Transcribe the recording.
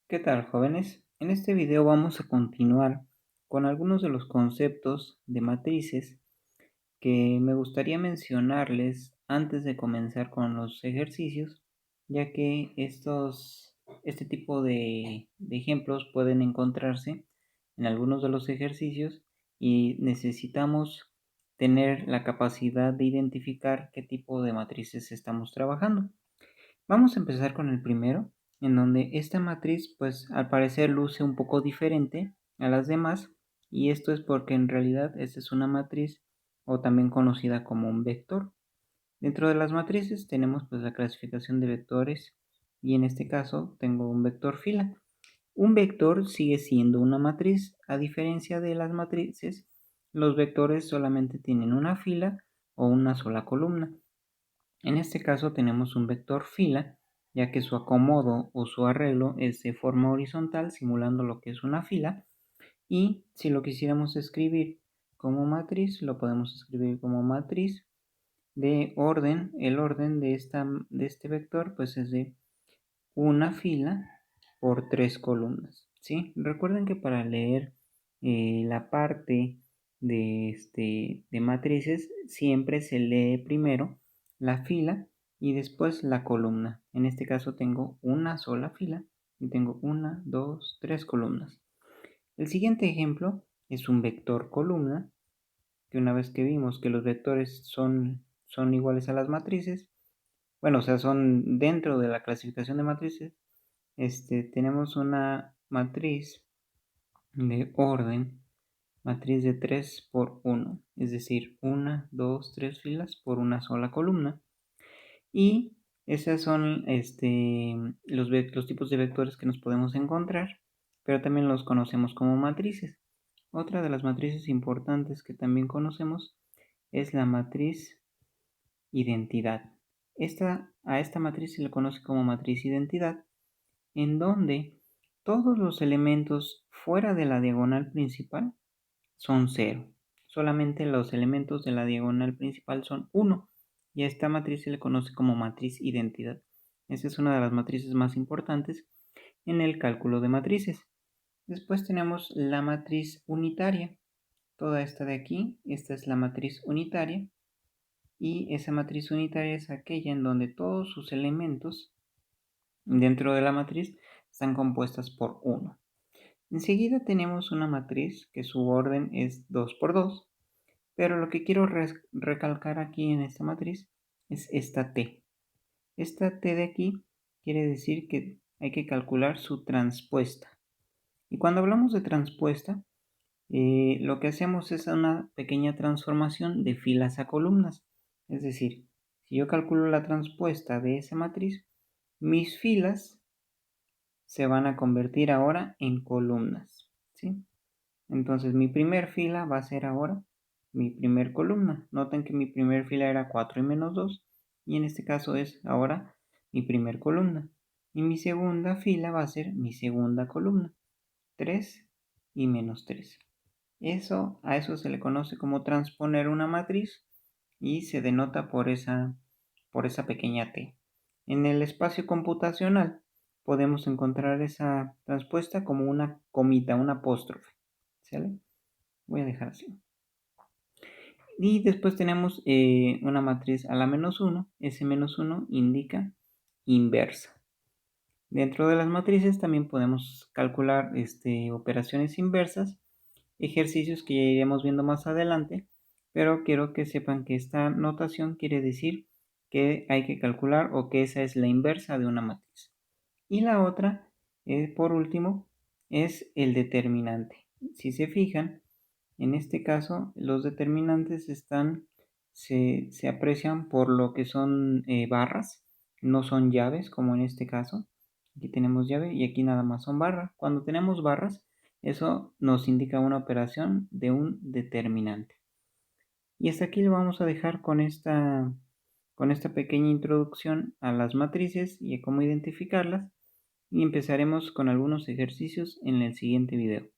¿Qué tal, jóvenes? En este video vamos a continuar con algunos de los conceptos de matrices que me gustaría mencionarles antes de comenzar con los ejercicios, ya que este tipo de ejemplos pueden encontrarse en algunos de los ejercicios y necesitamos tener la capacidad de identificar qué tipo de matrices estamos trabajando. Vamos a empezar con el primero, en donde esta matriz pues al parecer luce un poco diferente a las demás, y esto es porque en realidad esta es una matriz o también conocida como un vector. Dentro de las matrices tenemos pues la clasificación de vectores, y en este caso tengo un vector fila. Un vector sigue siendo una matriz. A diferencia de las matrices, los vectores solamente tienen una fila o una sola columna. En este caso tenemos un vector fila, ya que su acomodo o su arreglo es de forma horizontal, simulando lo que es una fila. Y si lo quisiéramos escribir como matriz, lo podemos escribir como matriz de orden. El orden de este vector pues es de una fila por tres columnas, ¿sí? Recuerden que para leer la parte de matrices siempre se lee primero la fila y después la columna. En este caso tengo una sola fila y tengo una, dos, tres columnas. El siguiente ejemplo es un vector columna, que una vez que vimos que los vectores son iguales a las matrices, bueno, o sea, son dentro de la clasificación de matrices, tenemos una matriz de orden, matriz de 3 por 1, es decir, 1, 2, 3 filas por una sola columna. Y esos son los tipos de vectores que nos podemos encontrar, pero también los conocemos como matrices. Otra de las matrices importantes que también conocemos es la matriz identidad. A esta matriz se le conoce como matriz identidad, en donde todos los elementos fuera de la diagonal principal son 0. Solamente los elementos de la diagonal principal son 1, y a esta matriz se le conoce como matriz identidad. Esta es una de las matrices más importantes en el cálculo de matrices. Después tenemos la matriz unitaria. Toda esta de aquí, esta es la matriz unitaria, y esa matriz unitaria es aquella en donde todos sus elementos dentro de la matriz están compuestas por 1. Enseguida tenemos una matriz que su orden es 2 por 2, pero lo que quiero recalcar aquí en esta matriz es esta T. Esta T de aquí quiere decir que hay que calcular su transpuesta. Y cuando hablamos de transpuesta, lo que hacemos es una pequeña transformación de filas a columnas. Es decir, si yo calculo la transpuesta de esa matriz, mis filas se van a convertir ahora en columnas, ¿sí? Entonces mi primer fila va a ser ahora mi primer columna. Noten que mi primer fila era 4 y menos 2, y en este caso es ahora mi primer columna. Y mi segunda fila va a ser mi segunda columna, 3 y menos 3. A eso se le conoce como transponer una matriz, y se denota por esa pequeña t. En el espacio computacional podemos encontrar esa transpuesta como una comita, un apóstrofe. ¿Sale? Voy a dejar así. Y después tenemos una matriz a la menos 1. Ese menos 1 indica inversa. Dentro de las matrices también podemos calcular operaciones inversas, ejercicios que ya iremos viendo más adelante, pero quiero que sepan que esta notación quiere decir que hay que calcular, o que esa es la inversa de una matriz. Y la otra, por último, es el determinante. Si se fijan, en este caso los determinantes se aprecian por lo que son barras, no son llaves como en este caso. Aquí tenemos llave y aquí nada más son barras. Cuando tenemos barras, eso nos indica una operación de un determinante. Y hasta aquí lo vamos a dejar con esta pequeña introducción a las matrices y a cómo identificarlas, y empezaremos con algunos ejercicios en el siguiente video.